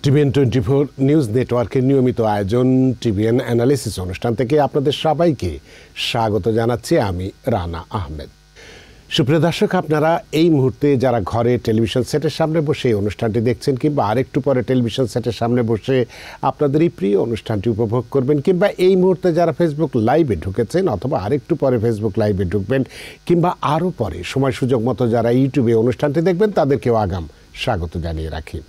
TVN 24 news নেটওয়ার্কের নিয়মিত আয়োজন টিভিএন অ্যানালিসিস অনুষ্ঠান থেকে আপনাদের সবাইকে স্বাগত জানাচ্ছি আমি রানা আহমেদ। সুপ্রিয় দর্শক, আপনারা এই মুহূর্তে যারা ঘরে টেলিভিশন সেটের সামনে বসে এই অনুষ্ঠানটি দেখছেন কিংবা আরেকটু পরে টেলিভিশন সেটের সামনে বসে আপনাদের এই প্রিয় অনুষ্ঠানটি উপভোগ করবেন, কিংবা এই মুহূর্তে যারা ফেসবুক লাইভে ঢুকেছেন অথবা আরেকটু পরে ফেসবুক লাইভে ঢুকবেন, কিংবা আরও পরে সময় সুযোগ মতো যারা ইউটিউবে অনুষ্ঠানটি দেখবেন তাদেরকেও আগাম স্বাগত জানিয়ে রাখি।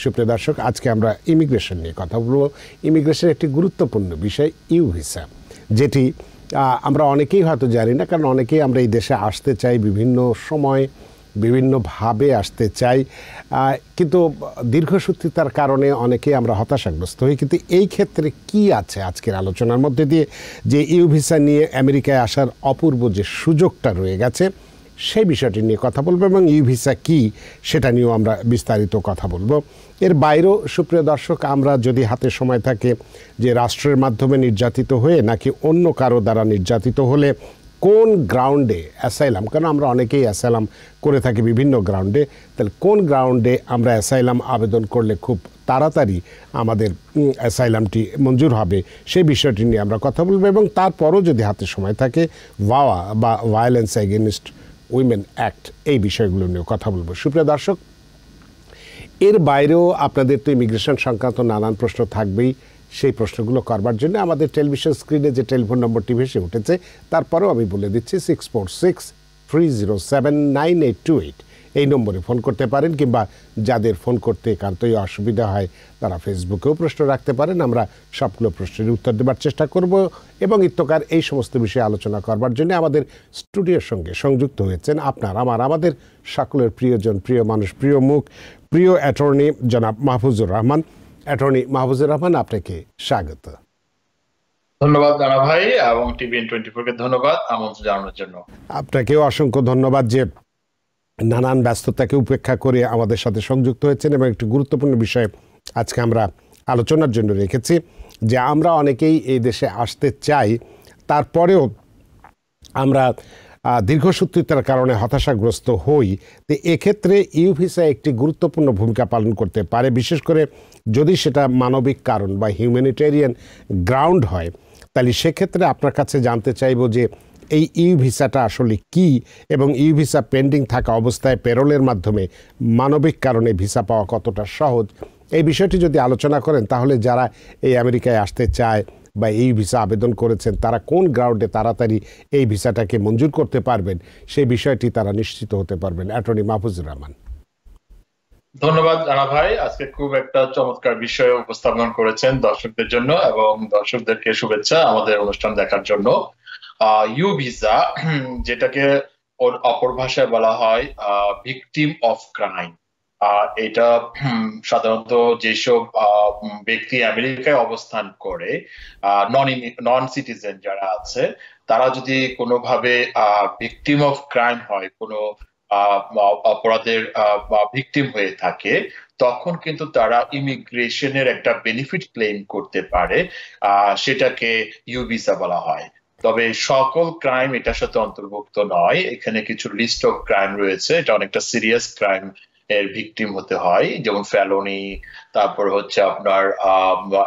সুপ্রিয় দর্শক, আজকে আমরা ইমিগ্রেশন নিয়ে কথা বলব। ইমিগ্রেশন একটি গুরুত্বপূর্ণ বিষয়, ইউ ভিসা, যেটি আমরা অনেকেই হয়তো জানি না, কারণ অনেকেই আমরা এই দেশে আসতে চাই, বিভিন্ন সময় বিভিন্নভাবে আসতে চাই, কিন্তু দীর্ঘসূত্রিতার কারণে অনেকেই আমরা হতাশাগ্রস্ত হই। কিন্তু এই ক্ষেত্রে কি আছে আজকের আলোচনার মধ্যে দিয়ে, যে ইউ ভিসা নিয়ে আমেরিকায় আসার অপূর্ব যে সুযোগটা রয়ে গেছে সেই বিষয়টি নিয়ে কথা বলবো, এবং ইউ ভিসা কী সেটা নিয়েও আমরা বিস্তারিত কথা বলবো। এর বাইরেও সুপ্রিয় দর্শক, আমরা যদি হাতে সময় থাকে, যে রাষ্ট্রের মাধ্যমে নির্যাতিত হয়ে নাকি অন্য কারো দ্বারা নির্যাতিত হলে কোন গ্রাউন্ডে অ্যাসাইলাম, কারণ আমরা অনেকেই অ্যাসাইলাম করে থাকি বিভিন্ন গ্রাউন্ডে, তাহলে কোন গ্রাউন্ডে আমরা অ্যাসাইলাম আবেদন করলে খুব তাড়াতাড়ি আমাদের অ্যাসাইলামটি মঞ্জুর হবে সেই বিষয়টি নিয়ে আমরা কথা বলবো। এবং তারপরও যদি হাতে সময় থাকে, ভাওয়া বা ভায়োলেন্স এগেনস্ট উইমেন অ্যাক্ট, এই বিষয়গুলো নিয়েও কথা বলবো। সুপ্রিয় দর্শক, এর বাইরেও আপনাদের তো ইমিগ্রেশন সংক্রান্ত নানান প্রশ্ন থাকবেই। সেই প্রশ্নগুলো করবার জন্য আমাদের টেলিভিশন স্ক্রিনে যে টেলিফোন নম্বরটি ভেসে উঠেছে, তারপরেও আমি বলে দিচ্ছি 646-307-9828, এই নম্বরে ফোন করতে পারেন, কিংবা যাদের ফোন করতে একান্তই অসুবিধা হয় তারা ফেসবুকেও প্রশ্ন রাখতে পারেন। আমরা সবগুলো প্রশ্নের উত্তর দেবার চেষ্টা করব। এবং ইত্যকার এই সমস্ত বিষয়ে আলোচনা করবার জন্য আমাদের স্টুডিওর সঙ্গে সংযুক্ত হয়েছেন আমাদের সকলের প্রিয়জন, প্রিয় মানুষ, প্রিয় মুখ, প্রিয় অ্যাটর্নি জনাব মাহফুজুর রহমান। অ্যাটর্নি মাহফুজুর রহমান, আপনাকে স্বাগত। ধন্যবাদ রানা ভাই, এবং টিভিএন 24 কে ধন্যবাদ আমন্ত্রণ জানানোর জন্য। আপনাকেও অসংখ্য ধন্যবাদ যে নানান ব্যস্ততাকে উপেক্ষা করে আমাদের সাথে সংযুক্ত হয়েছেন। এবং একটি গুরুত্বপূর্ণ বিষয় আজকে আমরা আলোচনার জন্য রেখেছি, যে আমরা অনেকেই এই দেশে আসতে চাই, তারপরেও আমরা দীর্ঘসূত্রিতার কারণে হতাশাগ্রস্ত হই। তো এক্ষেত্রে ইউ ভিসা একটি গুরুত্বপূর্ণ ভূমিকা পালন করতে পারে, বিশেষ করে যদি সেটা মানবিক কারণ বা হিউম্যানিটেরিয়ান গ্রাউন্ড হয়। তাহলে সেক্ষেত্রে আপনার কাছে জানতে চাইব যে এই ইউ ভিসাটা আসলে কি, এবং ইউ ভিসা পেন্ডিং থাকা অবস্থায় পেরোলের মাধ্যমে মানবিক কারণে ভিসা পাওয়া কতটা সহজ, এই বিষয়টি যদি আলোচনা করেন, তাহলে যারা এই আমেরিকায় আসতে চায় বা এই ভিসা আবেদন করেছেন তারা কোন গ্রাউন্ডে তাড়াতাড়ি এই ভিসাটাকে মঞ্জুর করতে পারবেন সেই বিষয়টি তারা নিশ্চিত হতে পারবেন। অ্যাটর্নি মাহফুজুর রহমান। ধন্যবাদ রানা ভাই, আজকে খুব একটা চমৎকার বিষয় উপস্থাপন করেছেন দর্শকদের জন্য, এবং দর্শকদেরকে শুভেচ্ছা আমাদের অনুষ্ঠান দেখার জন্য। ইউ ভিসা, যেটাকে অপর ভাষায় বলা হয় ভিকটিম অফ ক্রাইম, এটা সাধারণত যেসব ব্যক্তি আমেরিকায় অবস্থান করে, নন সিটিজেন যারা আছে, তারা যদি কোনোভাবে ভিকটিম অফ ক্রাইম হয়, কোনো অপরাধের ভিকটিম হয়ে থাকে, তখন কিন্তু তারা ইমিগ্রেশনের একটা বেনিফিট ক্লেম করতে পারে, সেটাকে ইউ ভিসা বলা হয়। তবে সকল ক্রাইম এটার সাথে অন্তর্ভুক্ত নয়, এখানে কিছু লিস্ট অফ ক্রাইম রয়েছে, এটা অনেকটা সিরিয়াস ক্রাইম এর ভিকটিম হতে হয়, যেমন ফেলোনি, তারপর হচ্ছে আপনার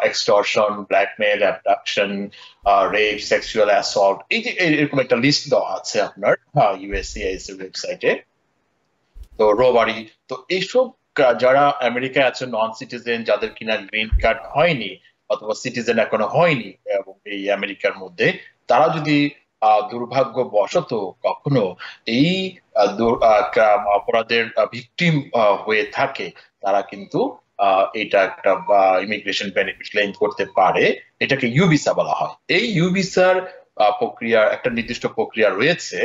extortion, blackmail, abduction, rape, sexual assault, এই যে এরকম একটা লিস্ট দেওয়া আছে আপনার ইউএসসিআইএস এর ওয়েবসাইটে। তো রোবারি, তো এইসব যারা আমেরিকায় আছে নন সিটিজেন, যাদের কিনা গ্রিন কার্ড হয়নি অথবা সিটিজেন এখনো হয়নি এবং এই আমেরিকার মধ্যে, তারা যদি দুর্ভাগ্যবশত কখনো এই অপরাধের ভিকটিম হয়ে থাকে, তারা কিন্তু এটা একটা ইমিগ্রেশন বেনিফিট ক্লেম করতে পারে। এটাকে ইউ ভিসা বলা হয়। এই ইউ ভিসার প্রক্রিয়া, একটা নির্দিষ্ট প্রক্রিয়া রয়েছে।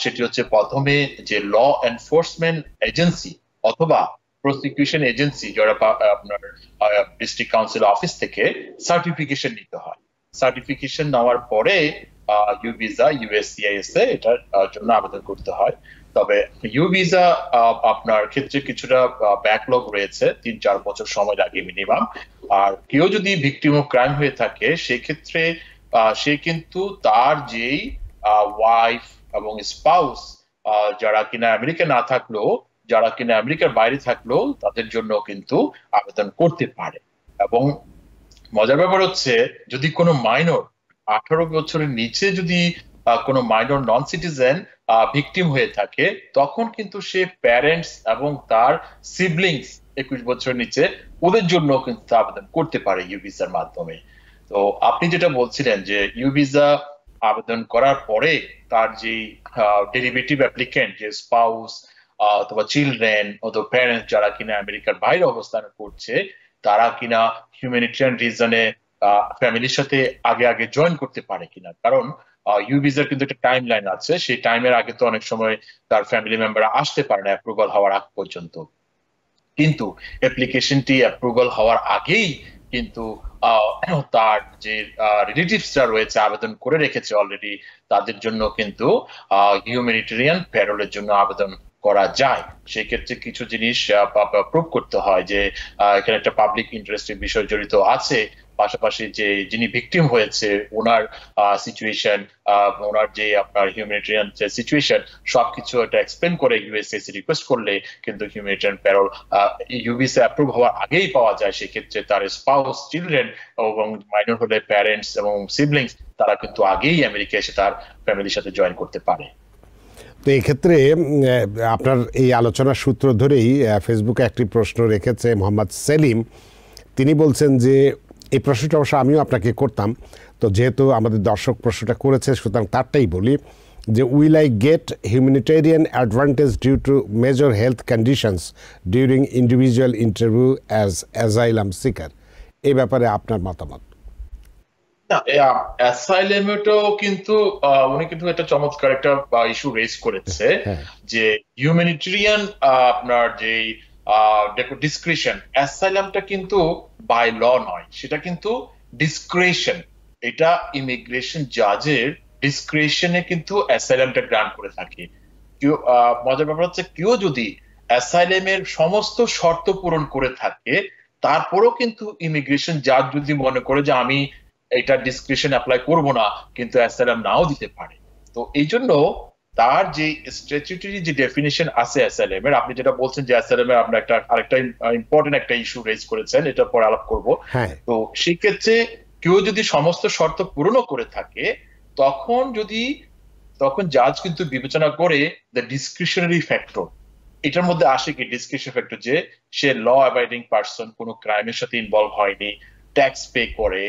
সেটি হচ্ছে প্রথমে যে ল এনফোর্সমেন্ট এজেন্সি অথবা প্রসিকিউশন এজেন্সি, যারা আপনার ডিস্ট্রিক্ট কাউন্সিল অফিস থেকে সার্টিফিকেশন নিতে হয়। সার্টিফিকেশন নেওয়ার পরে ইউ ভিসা ইউএসসিআইএস এ এটার জন্য আবেদন করতে হয়। তবে ইউ ভিসা আপনার ক্ষেত্রে কিছুটা ব্যাকলগ রয়েছে, 3-4 বছর সময় লাগে মিনিমাম। আর কেউ যদি ভিকটিম অফ ক্রাইম হয়ে থাকে, সেক্ষেত্রে সে কিন্তু তার যেই ওয়াইফ এবং স্পাউস, যারা কিনা আমেরিকা না থাকলেও যারা কিনা আমেরিকার বাইরে থাকলেও তাদের জন্য কিন্তু আবেদন করতে পারে। এবং মজার ব্যাপার হচ্ছে, যদি কোনো মাইনর 18 বছরের নিচে যদি কোনো মাইনর নন সিটিজেন ভিকটিম হয়ে থাকে, তখন কিন্তু সে প্যারেন্টস এবং তার সিবলিংস 21 বছরের নিচে ওদের জন্য কিন্তু আবেদন করতে পারে ইউ ভিসার মাধ্যমে। তো আপনি যেটা বলছিলেন যে ইউ ভিসা আবেদন করার পরে তার যে ডেরিভেটিভ অ্যাপ্লিকেন্ট, যে স্পাউস অথবা চিলড্রেন অথবা প্যারেন্টস যারা কিনা আমেরিকার বাইরে অবস্থান করছে, তারা কিনা হিউম্যানিটেরিয়ান রিজনে ফ্যামিলির সাথে আগে আগে জয়েন করতে পারে কিনা। কারণ ইউ ভিসার কিন্তু একটা টাইম লাইন আছে, সেই টাইমের আগে তো অনেক সময় তার ফ্যামিলি মেম্বাররা আসতে পারে না অ্যাপ্রুভাল হওয়ার আগ পর্যন্ত। কিন্তু অ্যাপ্লিকেশনটি অ্যাপ্রুভাল হওয়ার আগেই কিন্তু তার যে রিলেটিভসরা রয়েছে আবেদন করে রেখেছে অলরেডি, তাদের জন্য কিন্তু হিউম্যানিটেরিয়ান প্যারোলের জন্য আবেদন করা যায়। সেই ক্ষেত্রে কিছু জিনিস প্রুভ করতে হয় যে এখানে একটা পাবলিক ইন্টারেস্টের বিষয় জড়িত আছে, পাশাপাশি যে যিনি ভিকটিম হয়েছে ওনার সিচুয়েশন, ওনার যে আপনার হিউম্যানিটেরিয়ান যে সিচুয়েশন, সবকিছু এটা এক্সপ্লেন করে ইউএসএসি রিকোয়েস্ট করলে কিন্তু হিউম্যানিটেরিয়ান প্যারোল ইউভিসা অ্যাপ্রুভ হওয়ার আগেই পাওয়া যায়। সেক্ষেত্রে তার স্পাউস, চিলড্রেন এবং মাইনর হলে প্যারেন্টস এবং সিবলিংস, তারা কিন্তু আগেই আমেরিকা এসে তার ফ্যামিলির সাথে জয়েন করতে পারে। তো এই ক্ষেত্রে আপনার এই আলোচনার সূত্র ধরেই ফেসবুকে একটি প্রশ্ন রেখেছে মোহাম্মদ সেলিম। তিনি বলছেন যে এই প্রশ্নটা অবশ্য আমিও আপনাকে করতাম, তো যেহেতু আমাদের দর্শক প্রশ্নটা করেছে সুতরাং তারটাই বলি যে will I get humanitarian advantage due to major health conditions during individual interview as asylum seeker. এই ব্যাপারে আপনার মতামত? অ্যাসাইলেমেও কিন্তু উনি কিন্তু একটা চমৎকার একটা ইস্যু রেজ করেছে যে হিউম্যানিটেরিয়ান আপনার যে ডিসক্রিশন, অ্যাসাইলামটা কিন্তু বাই ল নয়, সেটা কিন্তু ডিসক্রিশন। এটা ইমিগ্রেশন জাজের ডিসক্রিশনে কিন্তু অ্যাসাইলামটা গ্রান্ট করে থাকে। কেউ মজার ব্যাপার হচ্ছে, কেউ যদি অ্যাসাইলামের সমস্ত শর্ত পূরণ করে থাকে, তারপরও কিন্তু ইমিগ্রেশন জাজ যদি মনে করে যে আমি এটা ডিসক্রিশন অ্যাপ্লাই করবো না, কিন্তু অ্যাসাইলাম নাও দিতে পারে। তো এই জন্য তার যে স্ট্যাচুটরি যে ডেফিনিশন আছে অ্যাসাইলামের, আপনি যেটা বলছেন যে অ্যাসাইলামের আমরা একটা আরেকটা ইম্পর্টেন্ট একটা ইস্যু রেজ করেছেন, এটা পরে আলাপ করবো। তো সেই ক্ষেত্রে কেউ যদি সমস্ত শর্ত পূরণও করে থাকে, তখন জাজ কিন্তু বিবেচনা করে দ্য ডিসক্রিশনারি ফ্যাক্টর। এটার মধ্যে আসে কি ডিসক্রিশন ফ্যাক্টর, যে সে ল অ্যাবাইডিং পারসন, কোনো ক্রাইমের সাথে ইনভলভ হয়নি, ট্যাক্স পে করে,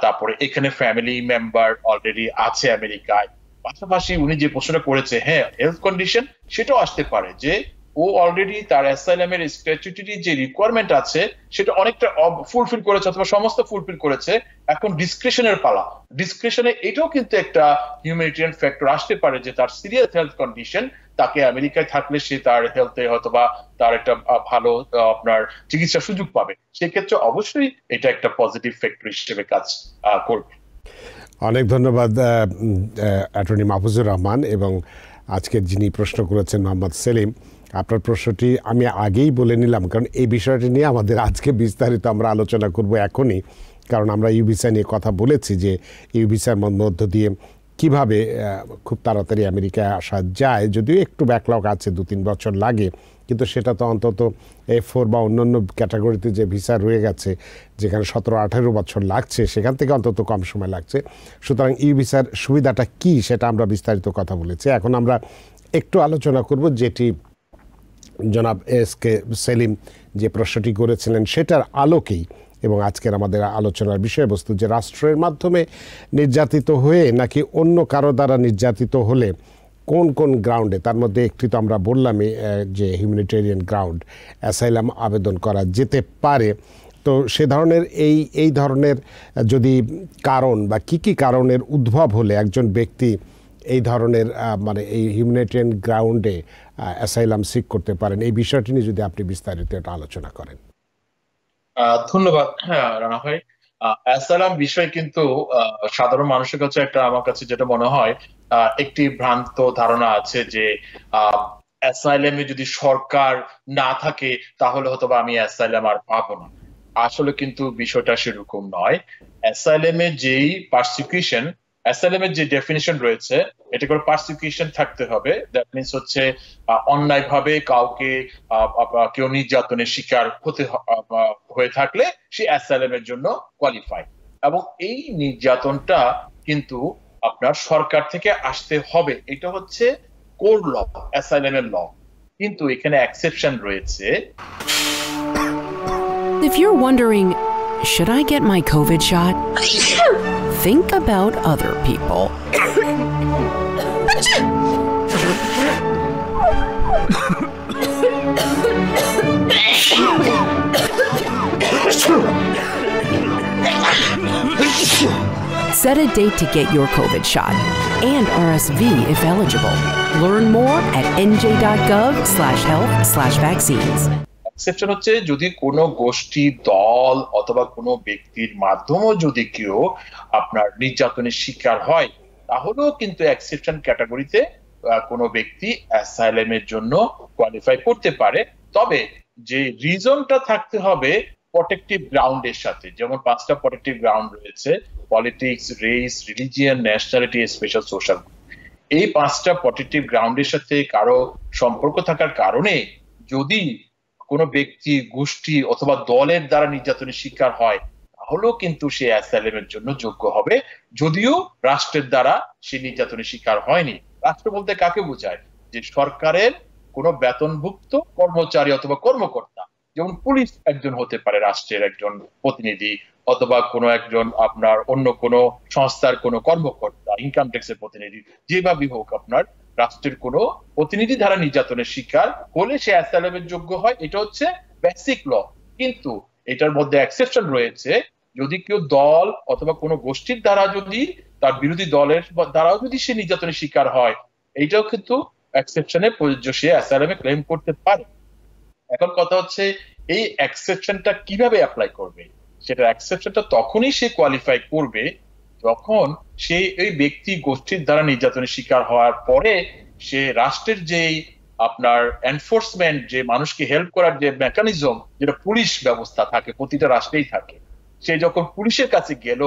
তারপরে এখানে ফ্যামিলি মেম্বার অলরেডি আছে আমেরিকায়। পাশাপাশি উনি যে প্রশ্নটা করেছে, হ্যাঁ হেলথ কন্ডিশন, সেটাও আসতে পারে যে ও অলরেডি তার অ্যাসাইলামের স্ট্যাচুটরি যে রিকোয়ারমেন্ট আছে সেটা অনেকটা ফুলফিল করেছে অথবা সমস্ত ফুলফিল করেছে। এখন ডিসক্রিশনের পালা, ডিসক্রিশনে এটাও কিন্তু একটা হিউম্যানিটেরিয়ান ফ্যাক্টর আসতে পারে যে তার সিরিয়াস হেলথ কন্ডিশন, তাকে আমেরিকায় থাকলে সে তার হেলথে হয়তোবা তার একটা ভালো আপনার চিকিৎসার সুযোগ পাবে। সেক্ষেত্রে অবশ্যই এটা একটা পজিটিভ ফ্যাক্টর হিসেবে কাজ করবে। অনেক ধন্যবাদ অ্যাটর্নি মাহফুজুর রহমান এবং আজকের যিনি প্রশ্ন করেছেন মোহাম্মদ সেলিম। আপনার প্রশ্নটি আমি আগেই বলে নিলাম, কারণ এই বিষয়টি নিয়ে আমাদের আজকে বিস্তারিত আমরা আলোচনা করব এখনই, কারণ আমরা ইউ ভিসা নিয়ে কথা বলেছি যে ইউ ভিসার মধ্য দিয়ে কিভাবে খুব তাড়াতাড়ি আমেরিকায় আসা যায়। যদিও একটু ব্যাকলগ আছে, 2-3 বছর লাগে, কিন্তু সেটা তো অন্তত F4 বা অন্যান্য ক্যাটাগরিতে যে ভিসা রয়ে গেছে যেখানে 17-18 বছর লাগছে, সেখান থেকে অন্তত কম সময় লাগছে। সুতরাং ইউ ভিসার সুবিধাটা কি সেটা আমরা বিস্তারিত কথা বলেছি। এখন আমরা একটু আলোচনা করব যেটি জনাব এসকে সেলিম যে প্রশ্নটি করেছিলেন সেটার আলোকেই, এবং আজকের আমাদের আলোচনার বিষয়বস্তু যে রাষ্ট্রের মাধ্যমে নির্যাতিত হয়ে নাকি অন্য কারো দ্বারা নির্যাতিত হলে কোন কোন গ্রাউন্ডে, তার মধ্যে একটি তো আমরা বললামই যে হিউম্যানিটেরিয়ান গ্রাউন্ড, অ্যাসাইলাম আবেদন করা যেতে পারে। তো সে ধরনের এই ধরনের যদি কারণ বা কি কারণের উদ্ভব হলে একজন ব্যক্তি এই ধরনের মানে এই হিউম্যানিটেরিয়ান গ্রাউন্ডে অ্যাসাইলাম সিক করতে পারেন, এই বিষয়টি নিয়ে যদি আপনি বিস্তারিত একটা আলোচনা করেন। ধন্যবাদ। হ্যাঁ রানা ভাই, অ্যাসাইলাম বিষয় কিন্তু সাধারণ মানুষের কাছে একটা, আমার কাছে যেটা মনে হয় একটি ভ্রান্ত ধারণা আছে যে অ্যাসাইলামে যদি সরকার না থাকে তাহলে হয়তো আমি অ্যাসাইলাম আর পাবো না। আসলে কিন্তু বিষয়টা সেরকম নয়। অ্যাসাইলামে যেই পারসিকিউশন অ্যাসাইলাম এর যে ডেফিনিশন রয়েছে এটা করে পারসিকিউশন থাকতে হবে, দ্যাট মিনস হচ্ছে অন্যায়ভাবে কাউকে কেউ নির্যাতনের শিকার হয়ে থাকলে সে অ্যাসাইলামের জন্য কোয়ালিফাই। এবং এই নির্যাতনটা কিন্তু আপনার সরকার থেকে আসতে হবে, এটা হচ্ছে কোর ল, অ্যাসাইলামের ল। কিন্তু এখানে এক্সেপশন রয়েছে। If you're wondering, should I get my COVID shot? Think about other people. Set a date to get your COVID shot and RSV if eligible. Learn more at nj.gov/health/vaccines. Exception হচ্ছে যদি কোনো গোষ্ঠী, দল অথবা কোনো ব্যক্তির মাধ্যমেও যদি কেউ আপনার নির্যাতনের শিকার হয়, তাহলেও কিন্তু এক্সেপশন ক্যাটাগরিতে কোনো ব্যক্তি অ্যাসাইলামের জন্য কোয়ালিফাই করতে পারে। তবে যে রিজনটা থাকতে হবে প্রটেক্টিভ গ্রাউন্ডের সাথে, যেমন 5টা প্রটেক্টিভ গ্রাউন্ড রয়েছে: politics, race, religion, nationality, special social. এই 5টা প্রটেক্টিভ গ্রাউন্ডের সাথে কারো সম্পর্ক থাকার কারণে যদি কোনো ব্যক্তি, গোষ্ঠী অথবা দলের দ্বারা নির্যাতনের শিকার হয়, তাহলেও কিন্তু সে অ্যাসাইলামের জন্য যোগ্য হবে, যদিও রাষ্ট্রের দ্বারা সে নির্যাতনের শিকার হয়নি। রাষ্ট্র বলতে কাকে বোঝায়? যে সরকারের কোনো বেতনভুক্ত কর্মচারী অথবা কর্মকর্তা, যেমন পুলিশ একজন হতে পারে রাষ্ট্রের একজন প্রতিনিধি, অথবা কোনো একজন আপনার অন্য কোনো সংস্থার কোনো কর্মকর্তা, ইনকাম ট্যাক্সের প্রতিনিধি, যেভাবেই হোক আপনার রাষ্ট্রের কোনো প্রতিনিধি দ্বারা নির্যাতনের শিকার হলে সে অ্যাসাইলামের যোগ্য হয়। এটা হচ্ছে বেসিক ল। কিন্তু এটার মধ্যে এক্সেপশন রয়েছে, যদি কেউ দল অথবা কোনো গোষ্ঠীর দ্বারা, যদি তার বিরোধী দলের দ্বারাও যদি সে নির্যাতনের শিকার হয়, এইটাও কিন্তু এক্সেপশনে প্রযোজ্য, সে অ্যাসাইলামে ক্লেম করতে পারে। এখন কথা হচ্ছে এই এক্সেপশনটা কিভাবে অ্যাপ্লাই করবে? সেটা এক্সেপশনটা তখনই সে কোয়ালিফাই করবে যখন সে এই ব্যক্তি গোষ্ঠীর দ্বারা নির্যাতনের শিকার হওয়ার পরে সে রাষ্ট্রের যেই আপনার এনফোর্সমেন্ট, যে মানুষকে হেল্প করার যে মেকানিজম, যেটা পুলিশ ব্যবস্থা থাকে, প্রতিটা রাষ্ট্রেই থাকে, সে যখন পুলিশের কাছে গেল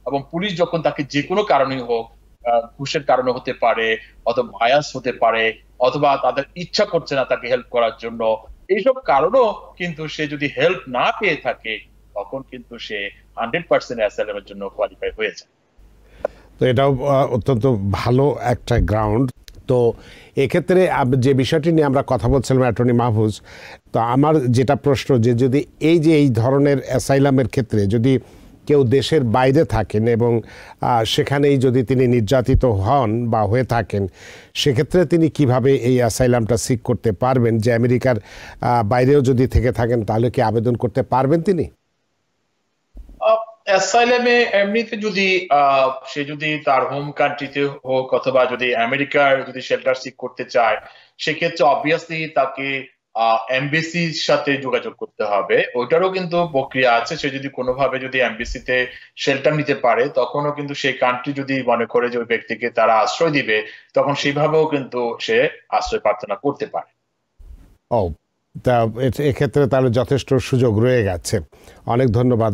এবং পুলিশ যখন তাকে যে কোনো কারণে হোক, ঘুষের কারণে হতে পারে, অথবা বায়াস হতে পারে, অথবা তাদের ইচ্ছা করছে না তাকে হেল্প করার জন্য, এইসব কারণেও কিন্তু সে যদি হেল্প না পেয়ে থাকে, তখন কিন্তু সে 100% অ্যাসাইলামের জন্য কোয়ালিফাই হয়ে যায়। তো এটাও অত্যন্ত ভালো একটা গ্রাউন্ড। তো এক্ষেত্রে যে বিষয়টি নিয়ে আমরা কথা বলছিলাম অ্যাটর্নি মাহফুজ, তো আমার যেটা প্রশ্ন, যে যদি এই ধরনের অ্যাসাইলামের ক্ষেত্রে যদি কেউ দেশের বাইরে থাকেন এবং সেখানেই যদি তিনি নির্যাতিত হন বা হয়ে থাকেন, সেক্ষেত্রে তিনি কিভাবে এই অ্যাসাইলামটা সিক করতে পারবেন? যে আমেরিকার বাইরেও যদি থেকে থাকেন, তাহলে কি আবেদন করতে পারবেন তিনি? অ্যাসাইলামে এমনিতে যদি সে যদি তার হোম কান্ট্রিতে হোক অথবা যদি আমেরিকার যদি শেল্টার সিক করতে চায়, সেক্ষেত্রে অবভিয়াসলি তাকে এমবেসির সাথে যোগাযোগ করতে হবে। ওইটারও কিন্তু প্রক্রিয়া আছে। সে যদি কোনোভাবে যদি এমবেসিতে শেল্টার নিতে পারে, তখনও কিন্তু সেই কান্ট্রি যদি মনে করে যে ওই ব্যক্তিকে তারা আশ্রয় দিবে, তখন সেইভাবেও কিন্তু সে আশ্রয় প্রার্থনা করতে পারে। ও, তা এক্ষেত্রে তাহলে যথেষ্ট সুযোগ রয়ে গেছে। অনেক ধন্যবাদ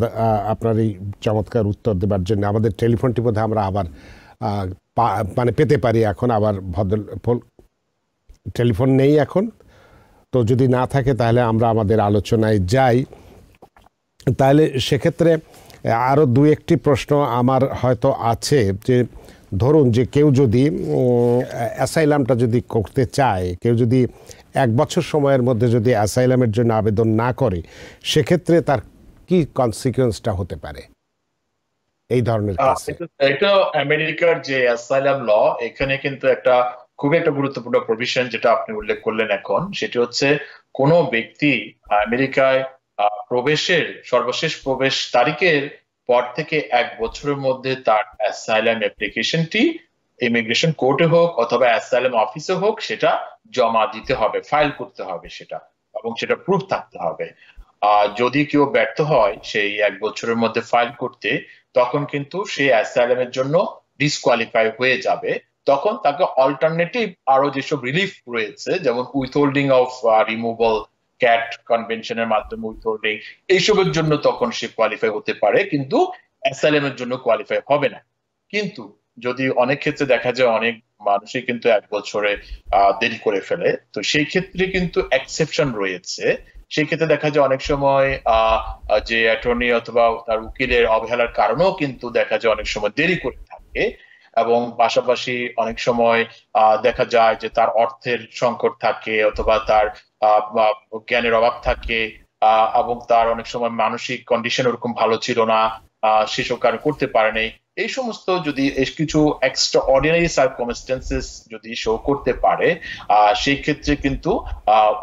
আপনার এই চমৎকার উত্তর দেবার জন্য। আমাদের টেলিফোনটি বোধহয় আমরা আবার মানে পেতে পারি এখন, আবার টেলিফোন নেই এখন। তো যদি না থাকে তাহলে আমরা আমাদের আলোচনায় যাই। তাহলে সেক্ষেত্রে আরও দু একটি প্রশ্ন আমার হয়তো আছে। যে ধরুন যে কেউ যদি অ্যাসাইলামটা যদি করতে চায়, কেউ যদি 1 বছর সময়ের মধ্যে যদি অ্যাসাইলামের জন্য আবেদন না করে, সেক্ষেত্রে তার কি কনসিকুয়েন্সটা হতে পারে এই ধরনের কেসে? এটা আমেরিকার যে অ্যাসাইলাম ল, এখানে কিন্তু একটা খুবই একটা গুরুত্বপূর্ণ প্রভিশন যেটা আপনি উল্লেখ করলেন এখন, সেটি হচ্ছে কোনো ব্যক্তি আমেরিকায় প্রবেশের সর্বশেষ প্রবেশ তারিখের পর থেকে 1 বছরের মধ্যে তার অ্যাসাইলাম অ্যাপ্লিকেশনটি ইমিগ্রেশন কোর্টে হোক অথবা অ্যাসাইলাম অফিসে হোক সেটা জমা দিতে হবে, ফাইল করতে হবে সেটা, এবং সেটা প্রুফ থাকতে হবে। যদি কেউ ব্যর্থ হয় সেই 1 বছরের মধ্যে ফাইল করতে, তখন কিন্তু সে অ্যাসাইলামের জন্য ডিসকোয়ালিফাই হয়ে যাবে। তখন তাকে অল্টারনেটিভ আরো যেসব রিলিফ রয়েছে, যেমন উইথহোল্ডিং অফ রিমুভাল, ক্যাট কনভেনশনের মাধ্যমে উইথহোল্ডিং, এইসবের জন্য তখন সে কোয়ালিফাই হতে পারে, কিন্তু অ্যাসাইলামের জন্য কোয়ালিফাই হবে না। কিন্তু যদি অনেক ক্ষেত্রে দেখা যায় অনেক মানুষই কিন্তু 1 বছরে দেরি করে ফেলে, তো সেই ক্ষেত্রে কিন্তু এক্সেপশন রয়েছে। সেই ক্ষেত্রে দেখা যায় অনেক সময় যে অ্যাটর্নি অথবা তার উকিলের অবহেলার কারণেও কিন্তু দেখা যায় অনেক সময় দেরি করে থাকে, এবং পাশাপাশি অনেক সময় দেখা যায় যে তার অর্থের সংকট থাকে অথবা তার জ্ঞানের অভাব থাকে, এবং তার অনেক সময় মানসিক কন্ডিশন ওরকম ভালো ছিল না, সেসব কারণ করতে পারে নাই। এই সমস্ত যদি কিছু এক্সট্রা অর্ডিনারি সার্কামস্টেন্সেস যদি শো করতে পারে, সেই ক্ষেত্রে কিন্তু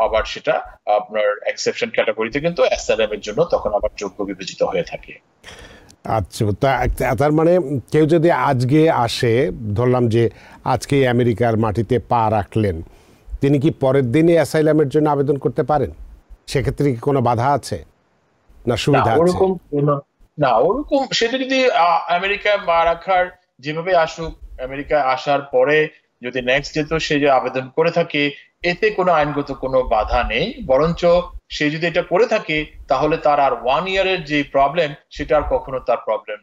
আবার সেটা আপনার এক্সেপশন ক্যাটাগরিতে কিন্তু অ্যাসাইলাম এর জন্য তখন আবার যোগ্য বিবেচিত হয়ে থাকে। আচ্ছা, তার মানে কেউ যদি আজকে আসে, ধরলাম যে আজকে আমেরিকার মাটিতে পা রাখলেন, তিনি কি পরের দিনে অ্যাসাইলামের জন্য আবেদন করতে পারেন? সেক্ষেত্রে কি কোনো বাধা আছে না সুবিধা আছে? ওরকম সেটা যদি আমেরিকায় পা রাখার যেভাবে আসুক, আমেরিকায় আসার পরে যদি নেক্সট ডে তো সে যে আবেদন করে থাকে, এতে কোনো আইনগত কোনো বাধা নেই। বরঞ্চ সে যদি এটা করে থাকে তাহলে তার আর 1 ইয়ারের যে প্রবলেম, সেটা আর কখনো তার প্রবলেম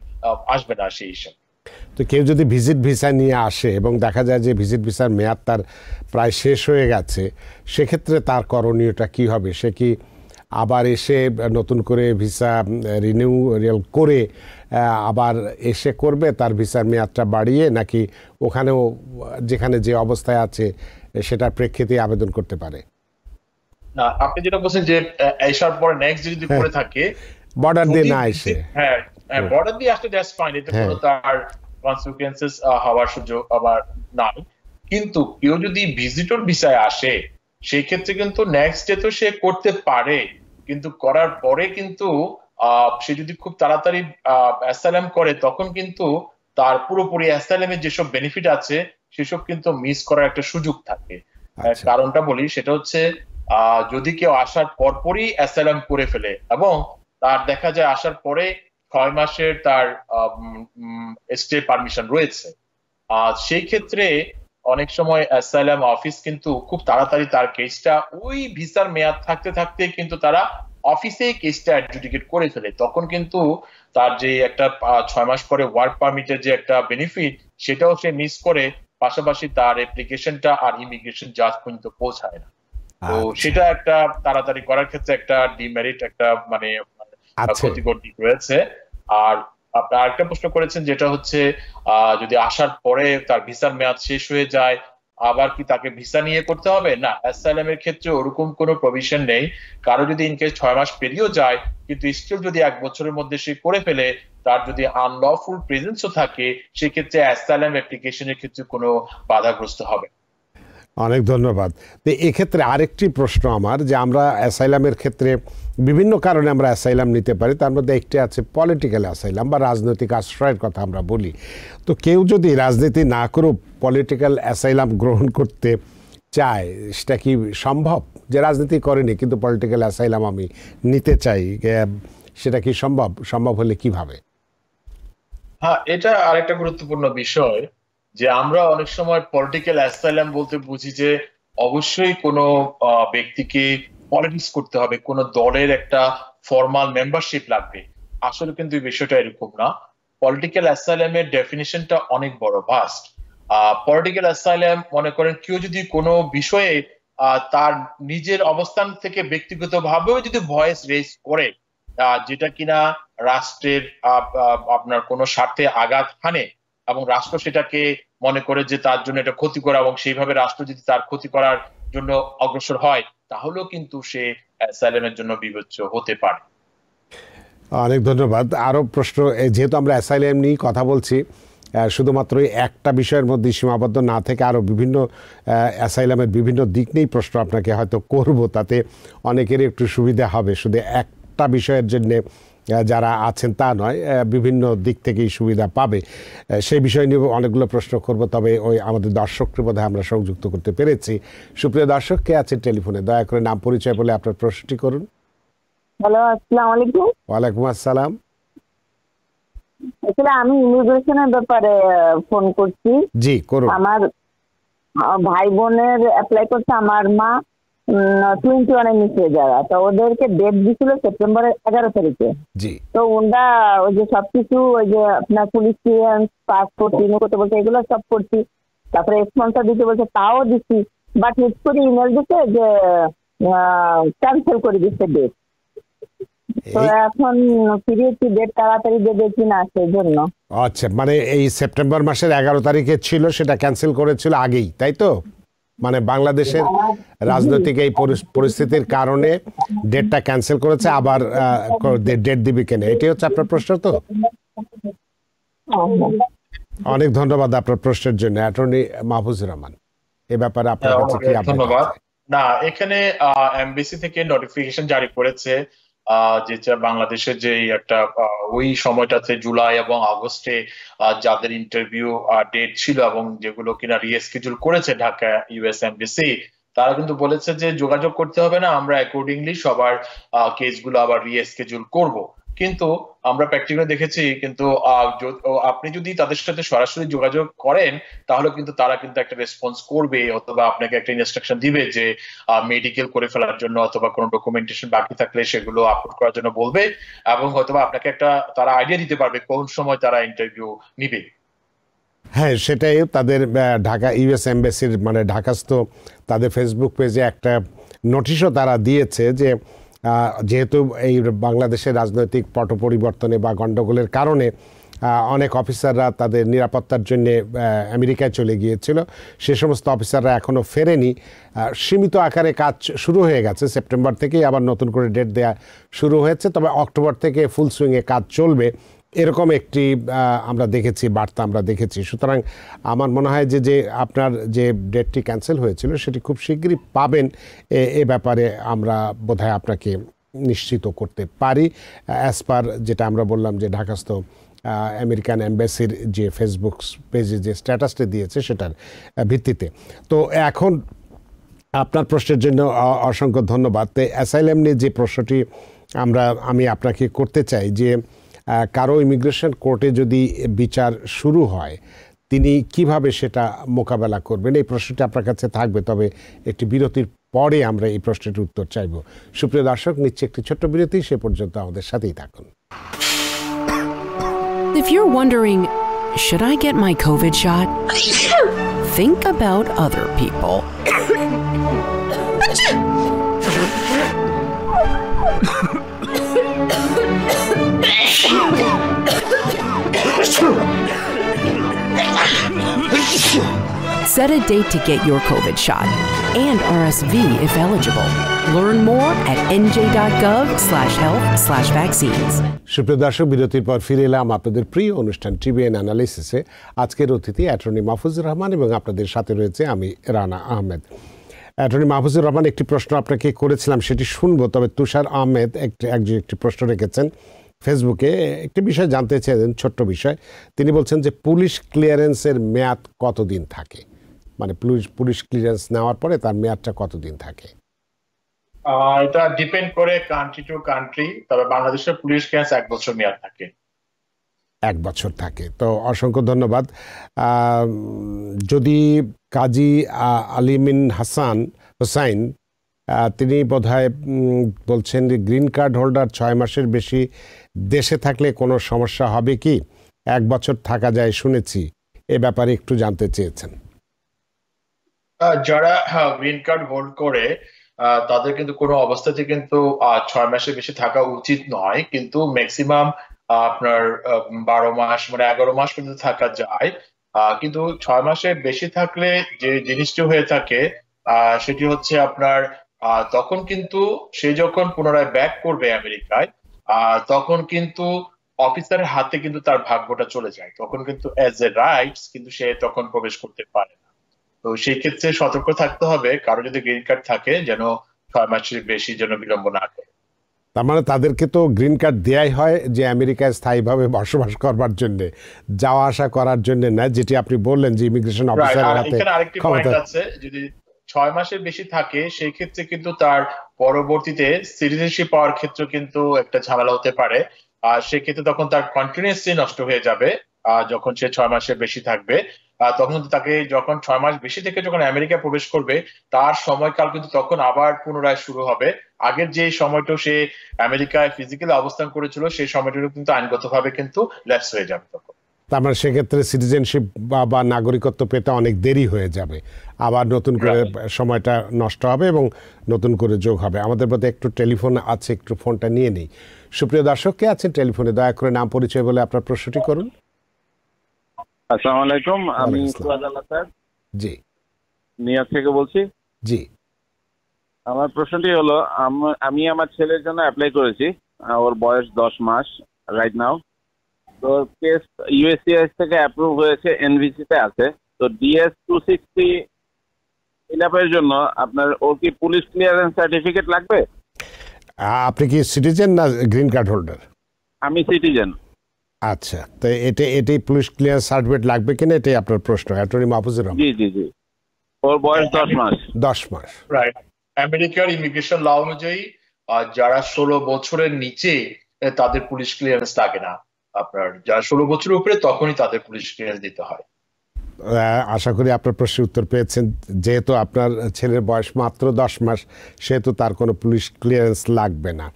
আসবে না সেই হিসাবে। তো কেউ যদি ভিজিট ভিসা নিয়ে আসে এবং দেখা যায় যে ভিজিট ভিসার মেয়াদ তার প্রায় শেষ হয়ে গেছে, সেক্ষেত্রে তার করণীয়টা কি হবে? সে কি আবার এসে নতুন করে ভিসা রিনিউয়াল করে আবার এসে করবে তার ভিসার মেয়াদটা বাড়িয়ে, নাকি ওখানেও যেখানে যে অবস্থায় আছে সেটার প্রেক্ষিতে আবেদন করতে পারে? না, আপনি যেটা বলছেন যে আসার পরে নেক্সট যদি করে থাকে, বর্ডার দিয়ে না এসে, হ্যাঁ বর্ডার দিয়ে আসলে দ্যাটস ফাইন, এতে কোনো তার কনসিকুয়েন্সেস হওয়ার সুযোগ আবার নাই। কিন্তু কেউ যদি ভিজিটর ভিসায় আসে, সেই ক্ষেত্রে কিন্তু নেক্সট ডে তো সে করতে পারে, কিন্তু করার পরে কিন্তু সে যদি খুব তাড়াতাড়ি অ্যাসাইলাম করে, তখন কিন্তু তার পুরোপুরি অ্যাসাইলামের যেসব বেনিফিট আছে সেসব কিন্তু মিস করার একটা সুযোগ থাকে। কারণটা বলি, সেটা হচ্ছে যদি কেউ আসার পরপরই অ্যাসাইলাম করে ফেলে এবং তার দেখা যায় আসার পরে 6 মাসের তার স্টে পারমিশন রয়েছে, সেই ক্ষেত্রে অনেক সময় অ্যাসাইলাম অফিস কিন্তু খুব তাড়াতাড়ি তার কেসটা ওই ভিসার মেয়াদ থাকতে থাকতে কিন্তু তারা অফিসে কেসটা অ্যাডজুডিকেট করে ফেলে। তখন কিন্তু তার যে একটা 6 মাস পরে ওয়ার্ক পারমিটের যে একটা বেনিফিট, সেটাও সে মিস করে, পাশাপাশি তার অ্যাপ্লিকেশনটা আর ইমিগ্রেশন জাজ পর্যন্ত পৌঁছায় না। তো সেটা একটা তাড়াতাড়ি করার ক্ষেত্রে একটা ডিমেরিট, একটা মানে ক্ষতিকর দিক রয়েছে। আর আপনি আরেকটা প্রশ্ন করেছেন, যেটা হচ্ছে যদি আসার পরে তার ভিসার মেয়াদ শেষ হয়ে যায়, আবার কি তাকে ভিসা নিয়ে করতে হবে? না, অ্যাসাইলামের ক্ষেত্রে ওরকম কোনো প্রভিশন নেই। কারো যদি ইনকেস 6 মাস পেরিয়েও যায়, কিন্তু স্টিল যদি 1 বছরের মধ্যে সে করে ফেলে, তার যদি আনলফুল প্রেজেন্সও থাকে, সেক্ষেত্রে অ্যাসাইলাম অ্যাপ্লিকেশনের ক্ষেত্রে কোনো বাধাগ্রস্ত হবে। অনেক ধন্যবাদ। তো এক্ষেত্রে আরেকটি প্রশ্ন আমার, যে আমরা অ্যাসাইলামের ক্ষেত্রে বিভিন্ন কারণে আমরা অ্যাসাইলাম নিতে পারি, তার মধ্যে একটি আছে পলিটিক্যাল অ্যাসাইলাম বা রাজনৈতিক আশ্রয়ের কথা আমরা বলি। তো কেউ যদি রাজনীতি না করেও পলিটিক্যাল অ্যাসাইলাম গ্রহণ করতে চায়, সেটা কি সম্ভব? যে রাজনীতি করেনি কিন্তু পলিটিক্যাল অ্যাসাইলাম আমি নিতে চাই, সেটা কি সম্ভব? সম্ভব হলে কিভাবে? হ্যাঁ, এটা আরেকটা গুরুত্বপূর্ণ বিষয়, যে আমরা অনেক সময় পলিটিক্যাল অ্যাসাইলাম বলতে বুঝি যে অবশ্যই কোনো ব্যক্তিকে পলিটিক্স করতে হবে, কোনো দলের একটা ফর্মাল মেম্বারশিপ লাগবে। আসলে কিন্তু এই বিষয়টা এরকম না। পলিটিক্যাল অ্যাসাইলামের ডেফিনিশনটা অনেক বড়, ভাস্ট। পলিটিক্যাল অ্যাসাইলাম মনে করেন কেউ যদি কোনো বিষয়ে তার নিজের অবস্থান থেকে ব্যক্তিগতভাবেও যদি ভয়েস রেজ করে, যেটা কিনা রাষ্ট্রের আপনার কোনো স্বার্থে আঘাত হানে, এবং রাষ্ট্র সেটাকে মনে করে যে তার জন্য এটা ক্ষতিকর, এবং সেইভাবে রাষ্ট্র যদি তার ক্ষতি করার জন্য অগ্রসর হয়, তাহলেও কিন্তু সে অ্যাসাইলামের জন্য বিবেচ্য হতে পারে। অনেক ধন্যবাদ। আরও প্রশ্ন, যেহেতু আমরা অ্যাসাইলাম নিয়ে কথা বলছি, শুধুমাত্র একটা বিষয়ের মধ্যে সীমাবদ্ধ না থেকে আরও বিভিন্ন অ্যাসাইলামের বিভিন্ন দিক নিয়েই প্রশ্ন আপনাকে হয়তো করব, তাতে অনেকেরই একটু সুবিধা হবে। শুধু একটা বিষয়ের জন্যে যারা আছেন তা নয়, বিভিন্ন দিক থেকেই সুবিধা পাবে। সেই বিষয় নিয়ে অনেকগুলো প্রশ্ন করব, তবে ওই আমাদের দর্শককে বোধহয় আমরা সংযুক্ত করতে পেরেছি। সুপ্রিয় দর্শক, কে আছেন টেলিফোনে? দয়া করে নাম পরিচয় বলে আপনার প্রশ্নটি করুন। হ্যালো, আসসালামু আলাইকুম। ওয়ালাইকুম আসসালাম। আসলে আমি ইমিগ্রেশনের ব্যাপারে ফোন করছি। জি করুন। আমার ভাই বোনের অ্যাপ্লাই করছে, আমার মা 21 নিচে যারা, তো ওদেরকে ডেট দিছিল সেপ্টেম্বরের 11 তারিখে। জি, তো ওরা ওই যে সবকিছু ওই যে আপনার পুলিশ ক্লিয়ারেন্স, পাসপোর্ট রিনিউ করতে বলছে, এগুলো সব করছি। তারপরে স্পন্সর দিতে বলছে, তাও দিচ্ছি। বাট হিট করে ইমেল দিচ্ছে যে ক্যান্সেল করে দিচ্ছে ডেট। তো এখন ফিরিয়েছি, ডেট তাড়াতাড়ি দেবে কিনা সেই জন্য। আচ্ছা, মানে এই সেপ্টেম্বর মাসের 11 তারিখে ছিল, সেটা ক্যান্সেল করেছিল আগেই, তাই তো? মানে বাংলাদেশের রাজনৈতিক এই পরিস্থিতির কারণে ডেটটা ক্যান্সেল করেছে, আবার ডেট দিবে কেন, এটাই হচ্ছে আপনার প্রশ্ন। তো অনেক ধন্যবাদ আপনার প্রশ্নের জন্য। অ্যাটর্নি মাহফুজুর রহমান, এ ব্যাপারে আপনার কাছে কি আপডেট? ধন্যবাদ। না, এখানে এমবিসি থেকে নোটিফিকেশন জারি করেছে যে বাংলাদেশের যে একটা ওই সময়টাতে জুলাই এবং আগস্টে যাদের ইন্টারভিউ ডেট ছিল এবং যেগুলো কিনা রিস্কেডিউল করেছে ঢাকা ইউএস এমবিসি, তারা কিন্তু বলেছে যে যোগাযোগ করতে হবে না, আমরা অ্যাকর্ডিংলি সবার কেসগুলো আবার রিস্কেডিউল করব। কিন্তু আমরা প্র্যাকটিক্যালি দেখেছি, কিন্তু আপনি যদি তাদের সাথে সরাসরি যোগাযোগ করেন তাহলে কিন্তু তারা কিন্তু একটা রেসপন্স করবে, অথবা আপনাকে একটা ইনস্ট্রাকশন দিবে যে মেডিকেল করে ফেলার জন্য, অথবা কোনো ডকুমেন্টেশন বাকি থাকলে সেগুলো আপলোড করার জন্য বলবে, এবং হয়তোবা আপনাকে একটা তারা আইডিয়া দিতে পারবে কোন সময় তারা ইন্টারভিউ নিবে। হ্যাঁ, সেটাই তাদের ঢাকা ইউএস এমবাসির মানে ঢাকাস্থ তাদের ফেসবুক পেজে একটা নোটিশও তারা দিয়েছে যে যেহেতু এই বাংলাদেশের রাজনৈতিক পট পরিবর্তনে বা গণ্ডগোলের কারণে অনেক অফিসাররা তাদের নিরাপত্তার জন্য আমেরিকায় চলে গিয়েছিল, সে সমস্ত অফিসাররা এখনও ফেরেনি। সীমিত আকারে কাজ শুরু হয়ে গেছে, সেপ্টেম্বর থেকেই আবার নতুন করে ডেট দেওয়া শুরু হয়েছে, তবে অক্টোবর থেকে ফুল সুইংয়ে কাজ চলবে, এরকম একটি আমরা দেখেছি, বার্তা আমরা দেখেছি। সুতরাং আমার মনে হয় যে আপনার যে ডেটটি ক্যান্সেল হয়েছিল সেটি খুব শীঘ্রই পাবেন, এ ব্যাপারে আমরা বোধহয় আপনাকে নিশ্চিত করতে পারি, অ্যাজ পার যেটা আমরা বললাম যে ঢাকাস্থ আমেরিকান এম্বাসির যে ফেসবুক পেজে যে স্ট্যাটাসটি দিয়েছে সেটার ভিত্তিতে। তো এখন আপনার প্রশ্নের জন্য অসংখ্য ধন্যবাদ। তো অ্যাসাইলাম নিয়ে যে প্রশ্নটি আমি আপনাকে করতে চাই যে কারো ইমিগ্রেশন কোর্টে যদি বিচার শুরু হয় তিনি কিভাবে সেটা মোকাবেলা করবেন, এই প্রশ্নটি আপনার কাছে থাকবে, তবে একটি বিরতির পরে আমরা এই প্রশ্নটির উত্তর চাইব। সুপ্রিয় দর্শক, নিচ্ছে একটি ছোট্ট বিরতি, সে পর্যন্ত আমাদের সাথেই থাকুন। If you're wondering, should I get my COVID shot? Think about other people. Set a date to get your COVID shot and RSV if eligible. Learn more at nj.gov/health/vaccines. সুপ্রিয় দর্শক, বিরতির পর ফিরে এলাম আপনাদের প্রিয় অনুষ্ঠান টিভিএন অ্যানালিসিসে। আজকের অতিথি অ্যাটর্নি মাহফুজুর রহমান এবং আপনাদের সাথে রয়েছে আমি রানা আহমেদ। অ্যাটর্নি মাহফুজুর রহমান, একটি প্রশ্ন আপনাকে করেছিলাম সেটি শুনবো, তবে তুষার আহমেদ একটি প্রশ্ন রেখেছেন ফেসবুকে, একটি বিষয় জানতে চেয়েছেন, ছোট্ট বিষয়। তিনি বলছেন যে পুলিশ ক্লিয়ারেন্সের মেয়াদ কতদিন থাকে, মানে পুলিশ ক্লিয়ারেন্স নেওয়ার পরে তার মেয়াদটা কতদিন থাকে? এটা ডিপেন্ড করে কান্ট্রি টু কান্ট্রি, তবে বাংলাদেশের পুলিশ ক্লিয়ারেন্স 1 বছর মেয়াদ থাকে। 1 বছর থাকে। তো অসংখ্য ধন্যবাদ। যদি কাজী আলিমিন হোসাইন তিনি বোধহয় বলছেন যে গ্রিন কার্ড হোল্ডার 6 মাসের বেশি দেশে থাকলে কোনো সমস্যা হবে কি? 1 বছর থাকা যায় শুনেছি, এ ব্যাপারে একটু জানতে চেয়েছেন। যারা গ্রিন কার্ড হোল্ড করে তাদের কিন্তু কোনো অবস্থাতে কিন্তু 6 মাসের বেশি থাকা উচিত নয়, কিন্তু ম্যাক্সিমাম আপনার 12 মাস মানে 11 মাস পর্যন্ত থাকা যায়। কিন্তু 6 মাসের বেশি থাকলে যে জিনিসটি হয়ে থাকে সেটি হচ্ছে আপনার তখন কিন্তু সে যখন পুনরায় ব্যাক করবে আমেরিকায়, তখন কিন্তু অফিসারের হাতে কিন্তু তার ভাগ্যটা চলে যায়, তখন কিন্তু অ্যাজ এ রাইটস কিন্তু সে তখন প্রবেশ করতে পারে না। তো সেই ক্ষেত্রে সতর্ক থাকতে হবে, কারো যদি গ্রিন কার্ড থাকে যেন 6 মাসের বেশি যেন বিলম্ব না করে। তার মানে তাদেরকে তো গ্রিন কার্ড দেয়াই হয় যে আমেরিকায় স্থায়ীভাবে বসবাস করবার জন্য, যাওয়া আসা করার জন্য না, যেটি আপনি বললেন যে ইমিগ্রেশন অফিসারের হাতে। এখানে আরেকটি পয়েন্ট আছে, যদি 6 মাসের বেশি থাকে সেই ক্ষেত্রে কিন্তু তার পরবর্তীতে সিটিজেনশিপ পাওয়ার ক্ষেত্রে কিন্তু একটা ঝামেলা হতে পারে, আর সেক্ষেত্রে তখন তার কন্টিনিউয়াসলি নষ্ট হয়ে যাবে যখন সে 6 মাসের বেশি থাকবে। তখন তাকে যখন 6 মাস বেশি থেকে যখন আমেরিকা প্রবেশ করবে তার সময়কাল কিন্তু তখন আবার পুনরায় শুরু হবে। আগের যে সময়টা সে আমেরিকায় ফিজিক্যালি অবস্থান করেছিল সেই সময়টা কিন্তু আইনগতভাবে কিন্তু ল্যাপস হয়ে যাবে তখন। তার মানে সেক্ষেত্রে সিটিজেনশিপ বা নাগরিকত্ব পেতে অনেক দেরি হয়ে যাবে, আবার নতুন করে সময়টা নষ্ট হবে এবং নতুন করে যোগ হবে। আমাদের মধ্যে একটু টেলিফোন আছে, একটু ফোনটা নিয়ে নিই। সুপ্রিয় দর্শক, কে আছেন টেলিফোনে? দয়া করে নাম পরিচয় বলে আপনার প্রশ্নটি করুন। আসসালামু আলাইকুম, আমি ফুয়াদ আল্লাহ স্যার, জি নিয়াজ থেকে বলছি। জি, আমার প্রশ্নটি হলো, আমি আমার ছেলের জন্য অ্যাপ্লাই করেছি, ওর বয়স 10 মাস রাইট নাও। তো কেস ইউএসসিআইএস থেকে অ্যাপ্রুভ হয়েছে, এনভিসি তে আছে। তো ডিএস 260 ফিলআপের জন্য আপনার ওর কি পুলিশ ক্লিয়ারেন্স সার্টিফিকেট লাগবে? আপনি কি সিটিজেন না গ্রিন কার্ড হোল্ডার? আমি সিটিজেন। আচ্ছা, তো এটাই পুলিশ ক্লিয়ারেন্স সার্টিফিকেট লাগবে কিনা এটাই আপনার প্রশ্ন, অ্যাটর্নি মাহফুজুর রহমান? জি জি জি, ওর বয়স 10 মাস। 10 মাস, রাইট। আমেরিকার ইমিগ্রেশন ল অনুযায়ী যারা 16 বছরের নিচে তাদের পুলিশ ক্লিয়ারেন্স লাগে না। আপনার যারা 16 বছরের উপরে তখনই তাদের পুলিশ ক্লিয়ারেন্স দিতে হয়। আশা করি আপনার প্রশ্নের উত্তর পেয়েছেন। যেহেতু আপনার ছেলের বয়স মাত্র 10 মাস, সেহেতু তার কোনো পুলিশ ক্লিয়ারেন্স লাগবে না।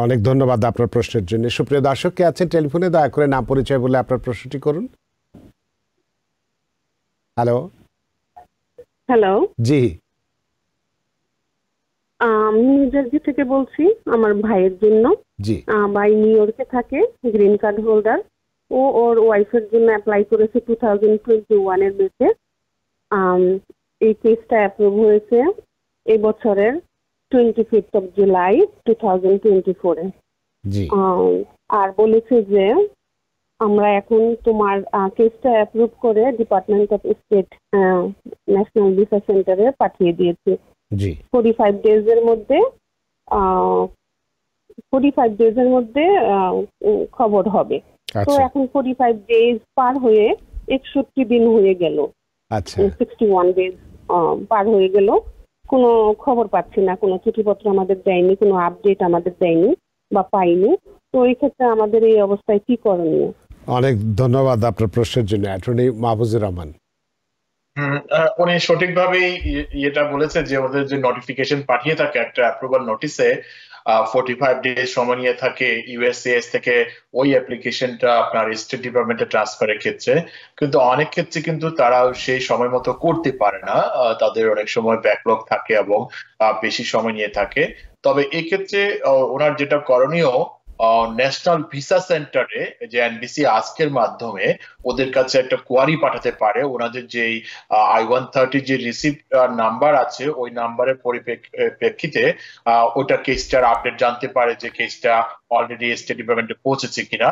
অনেক ধন্যবাদ আপনার প্রশ্নের জন্য। সুপ্রিয় দর্শক, কে আছেন টেলিফোনে? দয়া করে নাম পরিচয় বলে আপনার প্রশ্নটি করুন। হ্যালো। হ্যালো, জি, আমি নিউ জার্সি থেকে বলছি আমার ভাইয়ের জন্য। জি, ভাই নিউ ইয়র্কে থাকে, গ্রিন কার্ড হোল্ডার। ও ওর ওয়াইফের জন্য অ্যাপ্লাই করেছে 2021 এর বেসে। এই কেসটা অ্যাপ্রুভ হয়েছে এই বছরের 25 অফ জুলাই 2024-এ। জি, আর বলেছে যে আমরা এখন তোমার কেসটা অ্যাপ্রুভ করে department of state national visa সেন্টারে পাঠিয়ে দিয়েছে। জি, 45 ডেজের মধ্যে 45 ডেজের মধ্যে খবর হবে। তো আচ্ছা, এখন 45 ডেজ পার হয়ে 61 দিন হয়ে গেল। আচ্ছা, 61 ডেজ পার হয়ে গেল, কোনো খবর পাচ্ছি না, কোনো চিঠিপত্র আমাদের দেয়নি, কোনো আপডেট আমাদের দেয়নি বা পাইনি। তো এই ক্ষেত্রে আমাদের এই অবস্থায় কি করণীয়? অনেক ধন্যবাদ আপনার প্রশ্নের জন্য। অ্যাটর্নি মাহফুজুর রহমান। উনি সঠিকভাবেই এটা বলেছে যে ওদের যে নোটিফিকেশন পাঠিয়ে থাকে একটা অ্যাপ্রুভাল নোটিসে 45 ডেজ সময় নিয়ে থাকে ইউএসসিএস থেকে ওই অ্যাপ্লিকেশনটা আপনার স্টেট ডিপার্টমেন্টে ট্রান্সফারের ক্ষেত্রে। কিন্তু অনেক ক্ষেত্রে কিন্তু তারা সেই সময় মতো করতে পারে না, তাদের অনেক সময় ব্যাকলগ থাকে এবং বেশি সময় নিয়ে থাকে। তবে এক্ষেত্রে ওনার যেটা করণীয়, ন্যাশনাল ভিসা সেন্টারে যে এনভিসি আস্কের মাধ্যমে ওদের কাছে একটা কোয়ারি পাঠাতে পারে। ওনাদের যে I-130 যে রিসিপ্ট নাম্বার আছে ওই নাম্বারের পরিপ্রেক্ষিতে ওটা কেসটার আপডেট জানতে পারে যে কেসটা অলরেডি স্টেট ডিপার্টমেন্টে পৌঁছেছে কিনা।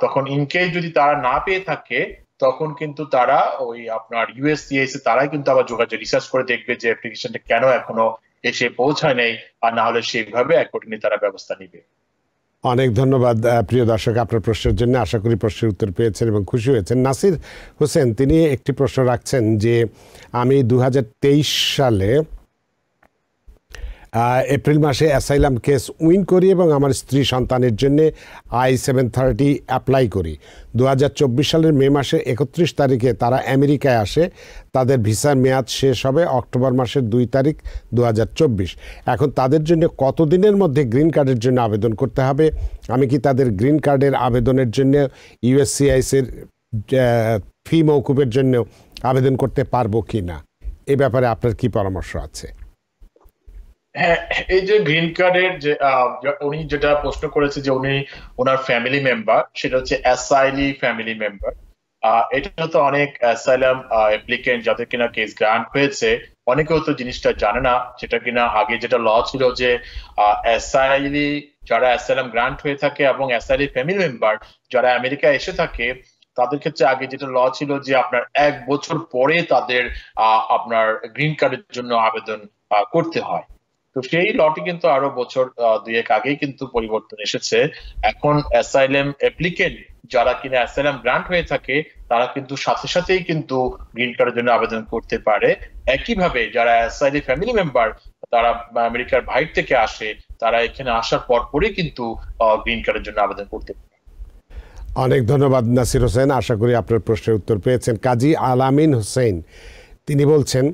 তখন ইনকেস যদি তারা না পেয়ে থাকে তখন কিন্তু তারা ওই আপনার ইউএসসিআইএস তারাই কিন্তু আবার যোগাযোগ রিসার্চ করে দেখবে যে অ্যাপ্লিকেশনটা কেন এখনো এসে পৌঁছায় নেই, আর না হলে সেইভাবে অ্যাকর্ডিংলি তারা ব্যবস্থা নিবে। অনেক ধন্যবাদ প্রিয় দর্শক আপনার প্রশ্নের জন্য। আশা করি প্রশ্নের উত্তর পেয়েছেন এবং খুশি হয়েছেন। নাসির হোসেন তিনি একটি প্রশ্ন রাখছেন যে আমি 2023 সালে এপ্রিল মাসে অ্যাসাইলাম কেস উইন করি এবং আমার স্ত্রী সন্তানের জন্য I-730 অ্যাপ্লাই করি। 2024 সালের মে মাসের 31 তারিখে তারা আমেরিকায় আসে। তাদের ভিসার মেয়াদ শেষ হবে অক্টোবর মাসের 2 তারিখ 2024। এখন তাদের জন্য কতদিনের মধ্যে গ্রিন কার্ডের জন্য আবেদন করতে হবে? আমি কি তাদের গ্রিন কার্ডের আবেদনের জন্য ইউএসসিআইএসের ফি মওকুফের জন্য আবেদন করতে পারবো কি না? এই ব্যাপারে আপনার কি পরামর্শ আছে? হ্যাঁ, এই যে গ্রিন কার্ডের যে উনি যেটা প্রশ্ন করেছে যে উনি ওনার ফ্যামিলি মেম্বার, সেটা হচ্ছে অ্যাসাইলি ফ্যামিলি মেম্বার। এটা তো অনেক অ্যাসাইলাম অ্যাপ্লিকেন্ট যাদের কিনা কেস গ্রান্ট হয়েছে অনেকেও তো জিনিসটা জানে না, যেটা কিনা আগে যেটা ল ছিল যে অ্যাসাইলি যারা অ্যাসাইলাম গ্রান্ট হয়ে থাকে এবং অ্যাসাইলি ফ্যামিলি মেম্বার যারা আমেরিকা এসে থাকে তাদের ক্ষেত্রে আগে যেটা ল ছিল যে আপনার 1 বছর পরে তাদের আপনার গ্রিন কার্ডের জন্য আবেদন করতে হয়। তো সেই লটি কিন্তু আরো বছর 2 আগেই কিন্তু পরিবর্তন এসেছে। এখন অ্যাসাইলাম অ্যাপ্লিকেন্ট যারা কিনা অ্যাসাইলাম গ্রান্ট হয়ে থাকে তারা কিন্তু সাথে সাথেই কিন্তু গ্রিন কার্ডের জন্য আবেদন করতে পারে। একইভাবে যারা অ্যাসাইলি ফ্যামিলি মেম্বার তারা আমেরিকার বাইরে থেকে আসে তারা এখানে আসার পরপরই কিন্তু গ্রিন কার্ডের জন্য আবেদন করতে পারে। অনেক ধন্যবাদ নাসির হোসেন, আশা করি আপনার প্রশ্নের উত্তর পেয়েছেন। কাজী আলামিন হোসেন তিনি বলছেন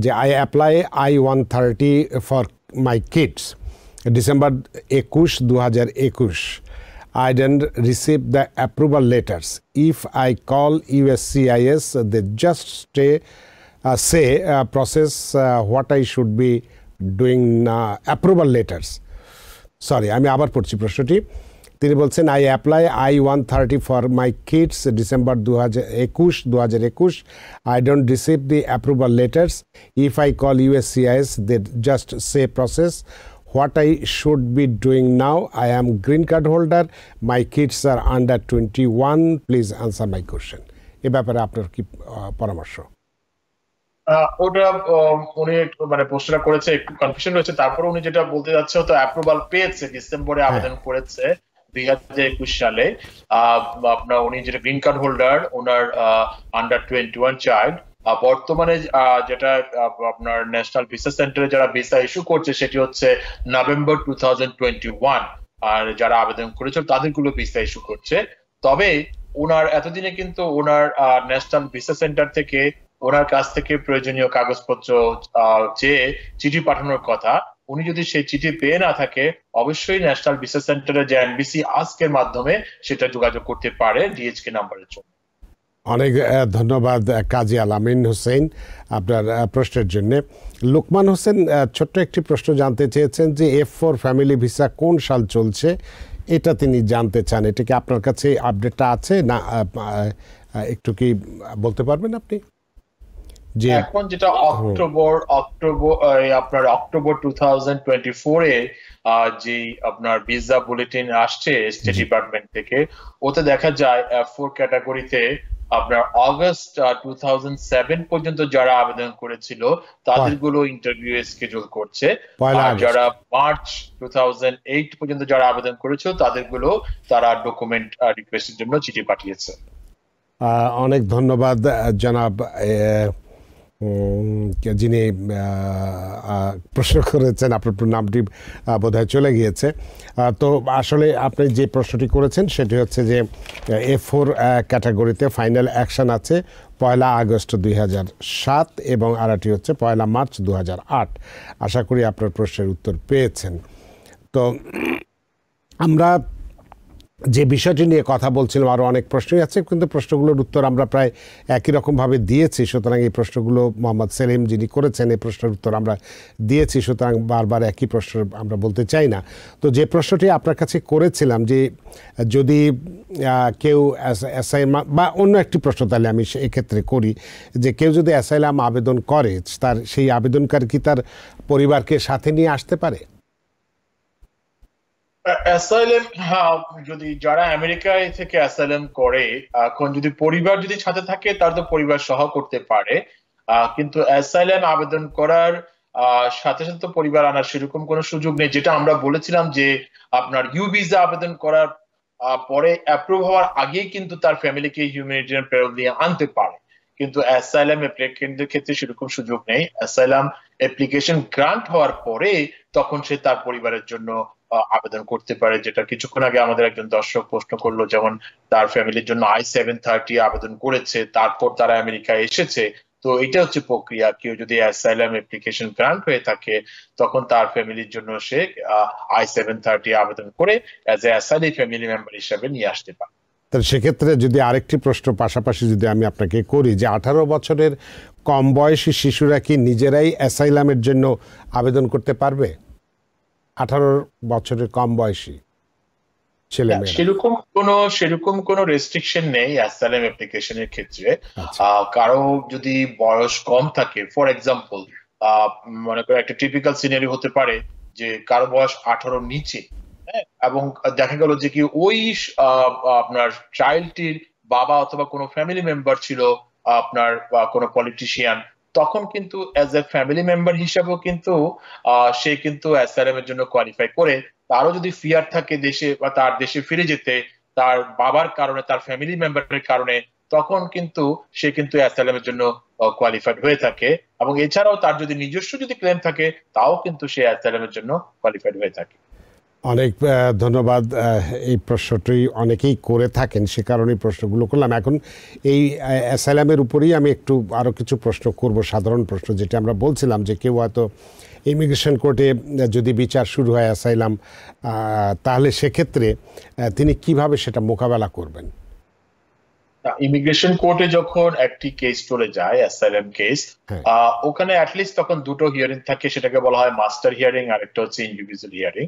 যে I apply I-130 for my kids December 21, 2021. I didn't receive the approval letters. If I call USCIS, they just say process what I should be doing approval letters. Sorry, আমি আবার পড়ছি প্রশ্নটি। তিনি বলছেন I apply I-130 for my kids December 2021. I don't receive the approval letters. If I call USCIS, they just say process what I should be doing now. I am green card holder. My kids are under 21. Please answer my question. এ ব্যাপারে আপনার কি পরামর্শ? ওটা উনি মানে প্রশ্নটা করেছে, একটু কনফিউশন রয়েছে। তারপর উনি যেটা বলতে যাচ্ছে তো অ্যাপ্রুভাল পেয়েছে, ডিসেম্বরে আবেদন করেছে 2021 সালে। আপনার উনি যেটা গ্রিন কার্ড হোল্ডার, ওনার আন্ডার 21 চাইল্ড। বর্তমানে যেটা আপনার ন্যাশনাল ভিসা সেন্টারে যারা ভিসা ইস্যু করছে সেটি হচ্ছে নভেম্বর 2021, আর যারা আবেদন করেছে তাদেরগুলো ভিসা ইস্যু করছে। তবে ওনার এতদিনে কিন্তু ওনার ন্যাশনাল ভিসা সেন্টার থেকে ওনার কাছ থেকে প্রয়োজনীয় কাগজপত্র চেয়ে চিঠি পাঠানোর কথা। উনি যদি সেই চিঠি পেয়ে না থাকে, অবশ্যই ন্যাশনাল ভিসা সেন্টারে যে NVC আস্কের মাধ্যমে সেটা যোগাযোগ করতে পারে DHK নাম্বারের জন্য। অনেক ধন্যবাদ কাজী আলামিন হোসেন আপনার প্রশ্নের জন্য। লোকমান হোসেন ছোট্ট একটি প্রশ্ন জানতে চেয়েছেন যে F4 ফ্যামিলি ভিসা কোন সাল চলছে, এটা তিনি জানতে চান। এটা কি আপনার কাছে আপডেটটা আছে না, একটু কি বলতে পারবেন আপনি? যে এখন যেটা অক্টোবর আপনার অক্টোবর 2024-এ যে আপনার ভিসা বুলেটিন আসছে স্টেট ডিপার্টমেন্ট থেকে, ওতে দেখা যায় F4 ক্যাটাগরিতে আপনার অগস্ট 2007 পর্যন্ত যারা আবেদন করেছিল তাদেরগুলো ইন্টারভিউ স্কেডিউল করছে। যারা মার্চ 2008 পর্যন্ত যারা আবেদন করেছিল তাদেরগুলো তারা ডকুমেন্ট রিকোয়েস্টের জন্য চিঠি পাঠিয়েছে। অনেক ধন্যবাদ জনাব যিনি প্রশ্ন করেছেন, আপনার নামটি বোধহয় চলে গিয়েছে। তো আসলে আপনি যে প্রশ্নটি করেছেন সেটি হচ্ছে যে F4 ক্যাটাগরিতে ফাইনাল অ্যাকশন আছে 1 আগস্ট 2007 এবং আরেকটি হচ্ছে 1 মার্চ 2008। আশা করি আপনার প্রশ্নের উত্তর পেয়েছেন। তো আমরা যে বিষয়টি নিয়ে কথা বলছিলাম, আরও অনেক প্রশ্নই আছে, কিন্তু প্রশ্নগুলোর উত্তর আমরা প্রায় একই রকমভাবে দিয়েছি। সুতরাং এই প্রশ্নগুলো মোহাম্মদ সেলিম যিনি করেছেন এই প্রশ্নের উত্তর আমরা দিয়েছি, সুতরাং বারবার একই প্রশ্ন আমরা বলতে চাই না। তো যে প্রশ্নটি আপনার কাছে করেছিলাম যে যদি কেউ অ্যাসাইলাম বা অন্য একটি প্রশ্ন, তাহলে আমি এক্ষেত্রে করি যে কেউ যদি অ্যাসাইলাম আবেদন করে, তার সেই আবেদনকারী কি তার পরিবারকে সাথে নিয়ে আসতে পারে? অ্যাসাইলাম, হ্যাঁ, যদি যারা আমেরিকায় থেকে অ্যাসাইলাম করে, এখন যদি পরিবার যদি সাথে থাকে তাহলে তো পরিবার সহ করতে পারে, কিন্তু অ্যাসাইলাম আবেদন করার সাথে সাথে পরিবার আনার সেরকম কোনো সুযোগ নেই। যেটা আমরা বলেছিলাম যে আপনার ইউ ভিসা আবেদন করার পরে অ্যাপ্রুভ হওয়ার আগেই কিন্তু তার ফ্যামিলিকে হিউম্যানিটেরিয়ান প্যারোল দিয়ে আনতে পারে, কিন্তু অ্যাসাইলাম অ্যাপ্লিকেন্টের ক্ষেত্রে সেরকম সুযোগ নেই। অ্যাসাইলাম অ্যাপ্লিকেশন গ্রান্ট হওয়ার পরে তখন সে তার পরিবারের জন্য আবেদন করতে পারে। যেটা কিছুক্ষণ আগে আমাদের একজন দর্শক প্রশ্ন করলো, যেমন তার ফ্যামিলির জন্য I-730 আবেদন করেছে, তারপর তারা আমেরিকায় এসেছে। তো এটা হচ্ছে প্রক্রিয়া। কেউ যদি অ্যাসাইলাম অ্যাপ্লিকেশন গ্রান্ট হয়ে থাকে তখন তার ফ্যামিলির জন্য সে I-730 আবেদন করে অ্যাজ এ অ্যাসাইলি ফ্যামিলি মেম্বার হিসেবে নিয়ে আসতে পারে। তাহলে সেক্ষেত্রে যদি আরেকটি প্রশ্ন পাশাপাশি যদি আমি আপনাকে করি যে 18 বছরের কম বয়সী শিশুরা কি নিজেরাই অ্যাসাইলামের জন্য আবেদন করতে পারবে? 18 বছরের কম বয়সী ছেলেমেয়েরা সেরকম কোনো রেস্ট্রিকশন নেই অ্যাসাইলাম অ্যাপ্লিকেশনের ক্ষেত্রে। কারো যদি বয়স কম থাকে, ফর এক্সাম্পল মনে করে একটা টিপিক্যাল সিনারি হতে পারে যে কারো বয়স 18 নিচে, এবং দেখা গেল যে কি ওই আপনার চাইল্ডটির বাবা অথবা কোনো ফ্যামিলি মেম্বার ছিল আপনার কোনো পলিটিশিয়ান, তখন কিন্তু অ্যাজ এ ফ্যামিলি মেম্বার হিসাবেও কিন্তু সে কিন্তু অ্যাসাইলামের জন্য কোয়ালিফাই করে। তারও যদি ফিয়ার থাকে দেশে বা তার দেশে ফিরে যেতে তার বাবার কারণে, তার ফ্যামিলি মেম্বারের কারণে, তখন কিন্তু সে কিন্তু অ্যাসাইলামের জন্য কোয়ালিফাইড হয়ে থাকে। এবং এছাড়াও তার যদি নিজস্ব যদি ক্লেম থাকে তাও কিন্তু সে অ্যাসাইলামের জন্য কোয়ালিফাইড হয়ে থাকে। অনেক ধন্যবাদ। এই প্রশ্নটি অনেকেই করে থাকেন, সে কারণেই প্রশ্নগুলো করলাম। এখন এই অ্যাসাইলামের উপরেই আমি একটু আরও কিছু প্রশ্ন করব, সাধারণ প্রশ্ন, যেটা আমরা বলছিলাম যে কেউ হয়তো ইমিগ্রেশন কোর্টে যদি বিচার শুরু হয় অ্যাসাইলাম, তাহলে সেক্ষেত্রে তিনি কিভাবে সেটা মোকাবেলা করবেন? ইমিগ্রেশন কোর্টে যখন একটি কেস চলে যায়, অ্যাসাইলাম কেস, ওখানে অ্যাটলিস্ট তখন দুটো হিয়ারিং থাকে, সেটাকে বলা হয় মাস্টার হিয়ারিং, আর একটা হচ্ছে ইন্ডিভিজুয়াল হিয়ারিং।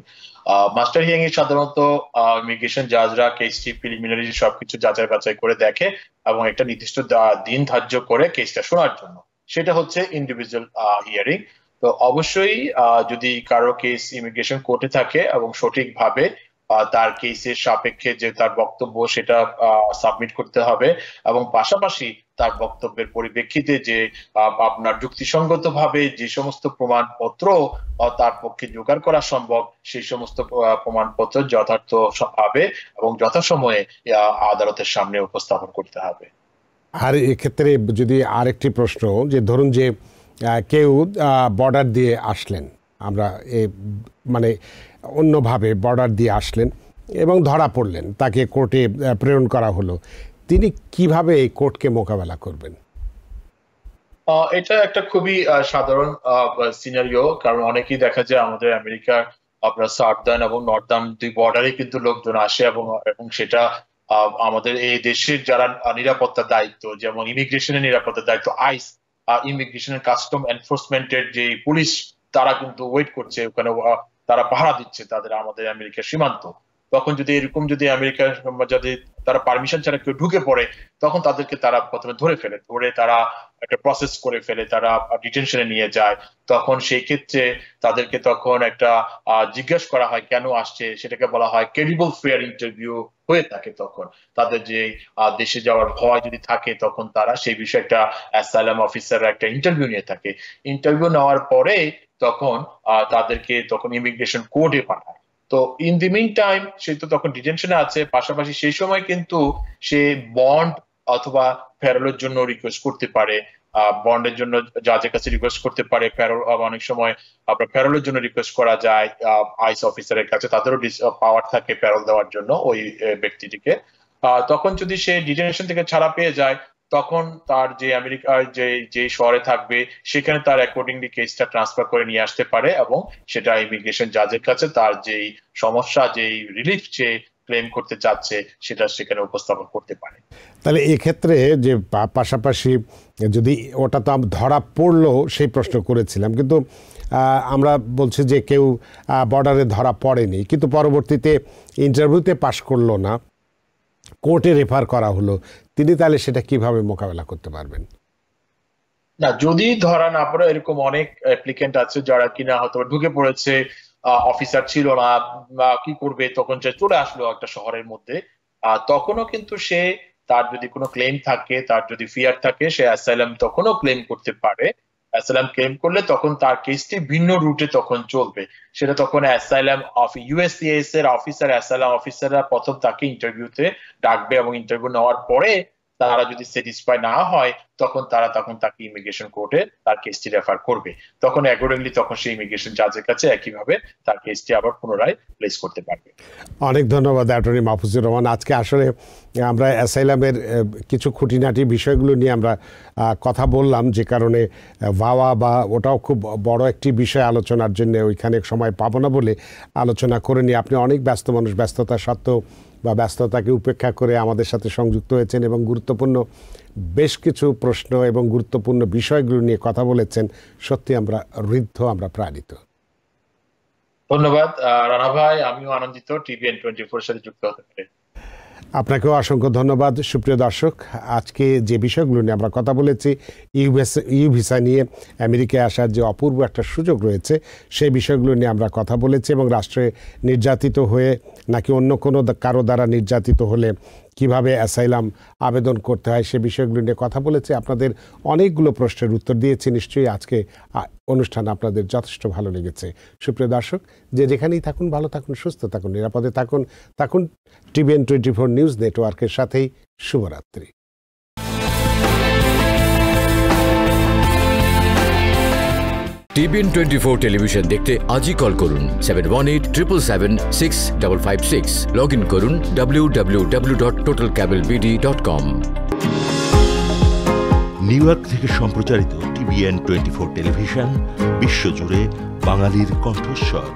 মাস্টার হিয়ারিং এ সাধারণত ইমিগ্রেশন জাজরা কেসটি প্রিলিমিনারি সবকিছু যাচাই বাছাই করে দেখে এবং একটা নির্দিষ্ট দিন ধার্য করে কেসটা শোনার জন্য, সেটা হচ্ছে ইন্ডিভিজুয়াল হিয়ারিং। তো অবশ্যই যদি কারো কেস ইমিগ্রেশন কোর্টে থাকে এবং সঠিকভাবে তার কেসের সাপেক্ষে যে তার বক্তব্য সেটা সাবমিট করতে হবে, এবং পাশাপাশি তার বক্তব্যের পরিপ্রেক্ষিতে যে আপনার যুক্তিসঙ্গতভাবে যে সমস্ত প্রমাণপত্র তার পক্ষে জোগাড় করা সম্ভব, সেই সমস্ত প্রমাণপত্র যথার্থভাবে এবং যথাসময়ে আদালতের সামনে উপস্থাপন করতে হবে। আর এক্ষেত্রে যদি আরেকটি প্রশ্ন, যে ধরুন যে কেউ বর্ডার দিয়ে আসলেন, আমরা মানে অন্যভাবে বর্ডার দিয়ে আসলেন এবং ধরা পড়লেন, তাকে কোর্টে প্রেরণ করা হলো, তিনি কিভাবে এই কোর্টকে মোকাবেলা করবেন? এটা একটা খুবই সাধারণ সিনারিও, কারণ অনেকেই দেখা যায় আমাদের আমেরিকার আপনার সাউদার্ন এবং নর্দার্ন দুই বর্ডারে কিন্তু লোকজন আসে, এবং সেটা আমাদের এই দেশের যারা নিরাপত্তার দায়িত্ব, যেমন ইমিগ্রেশনের নিরাপত্তার দায়িত্ব, আইস, ইমিগ্রেশনের কাস্টম এনফোর্সমেন্টের যে পুলিশ, তারা কিন্তু ওয়েট করছে ওখানে, তারা পাহারা দিচ্ছে তাদের আমাদের আমেরিকার সীমান্ত। তখন যদি এরকম যদি আমেরিকার যদি তারা পারমিশন ছাড়া কেউ ঢুকে পড়ে, তখন তাদেরকে তারা প্রথমে ধরে তারা একটা প্রসেস করে ফেলে, তারা ডিটেনশনে নিয়ে যায়। তখন সেই ক্ষেত্রে তাদেরকে তখন একটা জিজ্ঞাসা করা হয় কেন আসছে, সেটাকে বলা হয় ক্রেডিবল ফেয়ার ইন্টারভিউ হয়ে থাকে। তখন তাদের যে দেশে যাওয়ার ভয় যদি থাকে, তখন তারা সেই বিষয়ে একটা অ্যাসাইলাম অফিসাররা একটা ইন্টারভিউ নিয়ে থাকে। ইন্টারভিউ নেওয়ার পরে তখন তাদেরকে তখন ইমিগ্রেশন কোর্টে পাঠায়। তো ইন দি মিন টাইম সে তো তখন ডিটেনশনে আছে, পাশাপাশি সেই সময় কিন্তু সে বন্ড অথবা ফেরলের জন্য রিকোয়েস্ট করতে পারে, বন্ডের জন্য জাজের কাছে রিকোয়েস্ট করতে পারে, ফেরল অনেক সময় আপনার ফেরলের জন্য রিকোয়েস্ট করা যায় আইস অফিসারের কাছে, তাদেরও পাওয়ার থাকে ফেরল দেওয়ার জন্য ওই ব্যক্তিটিকে। তখন যদি সে ডিটেনশন থেকে ছাড়া পেয়ে যায়, তখন তার যে আমেরিকার যে শহরে থাকবে সেখানে তার অ্যাকর্ডিংলি কেসটা ট্রান্সফার করে নিয়ে আসতে পারে, এবং সেটা ইমিগ্রেশন জাজের কাছে তার যেই সমস্যা, যেই রিলিফ সে ক্লেম করতে চাচ্ছে, সেটা সেখানে উপস্থাপন করতে পারে। তাহলে এক্ষেত্রে যে পাশাপাশি যদি ওটা তো ধরা পড়লো সেই প্রশ্ন করেছিলাম, কিন্তু আমরা বলছি যে কেউ বর্ডারে ধরা পড়েনি, কিন্তু পরবর্তীতে ইন্টারভিউতে পাশ করলো না, কোর্টে রেফার করা হলো, তিনি তাহলে সেটা কিভাবে মোকাবেলা করতে পারবেন? না, যদি ধরা না পড়ে, এরকম অনেক অ্যাপ্লিকেন্ট আছে যারা কিনা হয়তো ঢুকে পড়েছে, অফিসার ছিল না, কি করবে, তখন সে চলে আসলো একটা শহরের মধ্যে, তখনও কিন্তু সে তার যদি কোনো ক্লেম থাকে, তার যদি ফিয়ার থাকে, সে অ্যাসাইলাম তখনও ক্লেম করতে পারে। অ্যাসাইলাম ক্লেম করলে তখন তার কেসটি ভিন্ন রুটে তখন চলবে। সেটা তখন অ্যাসাইলাম ইউএসসিআইএস এর অফিসার, অ্যাসাইলাম অফিসাররা প্রথম তাকে ইন্টারভিউতে ডাকবে, এবং ইন্টারভিউ নেওয়ার পরে তারা যদি স্যাটিসফাই না হয়, তখন তাকে ইমিগ্রেশন কোর্টে তার কেসটি রেফার করবে। তখন অ্যাকর্ডিংলি তখন সেই ইমিগ্রেশন জাজের কাছে একইভাবে তার কেসটি আবার পুনরায় প্লেস করতে পারবে। অনেক ধন্যবাদ অ্যাটর্নি মাহফুজুর রহমান। আজকে আসলে আমরা অ্যাসাইলামের কিছু খুঁটিনাটি বিষয়গুলো নিয়ে আমরা কথা বললাম, যে কারণে ভাওয়া বা ওটাও খুব বড় একটি বিষয় আলোচনার জন্য ওইখানে সময় পাবো না বলে আলোচনা করে নিয়ে আপনি অনেক ব্যস্ত মানুষ, ব্যস্ততা সত্ত্বেও বা ব্যস্ততাকে উপেক্ষা করে আমাদের সাথে সংযুক্ত হয়েছেন এবং গুরুত্বপূর্ণ বেশ কিছু প্রশ্ন এবং গুরুত্বপূর্ণ বিষয়গুলো নিয়ে কথা বলেছেন। সত্যি আমরা ঋদ্ধ, আমরা প্রাণিত। ধন্যবাদ রানা ভাই, আমিও আনন্দিত TVN 24 সাথে যুক্ত হতে পেরে। আপনাকেও অসংখ্য ধন্যবাদ। সুপ্রিয় দর্শক, আজকে যে বিষয়গুলো নিয়ে আমরা কথা বলেছি, ইউ ভিসা নিয়ে আমেরিকায় আসার যে অপূর্ব একটা সুযোগ রয়েছে, সেই বিষয়গুলো নিয়ে আমরা কথা বলেছি, এবং রাষ্ট্রে নির্যাতিত হয়ে নাকি অন্য কোনো কারো দ্বারা নির্যাতিত হলে কিভাবে অ্যাসাইলাম আবেদন করতে হয় সে বিষয়গুলো নিয়ে কথা বলেছি। আপনাদের অনেকগুলো প্রশ্নের উত্তর দিয়েছি। নিশ্চয়ই আজকে অনুষ্ঠান আপনাদের যথেষ্ট ভালো লেগেছে। সুপ্রিয় দর্শক, যে যেখানেই থাকুন, ভালো থাকুন, সুস্থ থাকুন, নিরাপদে থাকুন TVN 24 নিউজ নেটওয়ার্কের সাথেই। শুভরাত্রি। টিভিএন 24 টেলিভিশন দেখতে আজই কল করুন 7187776556। লগ ইন করুন www.totalcablebd.com। নিউ ইয়র্ক থেকে সম্প্রচারিত টিভিএন 24 টেলিভিশন বিশ্বজুড়ে বাঙালির কণ্ঠস্বর।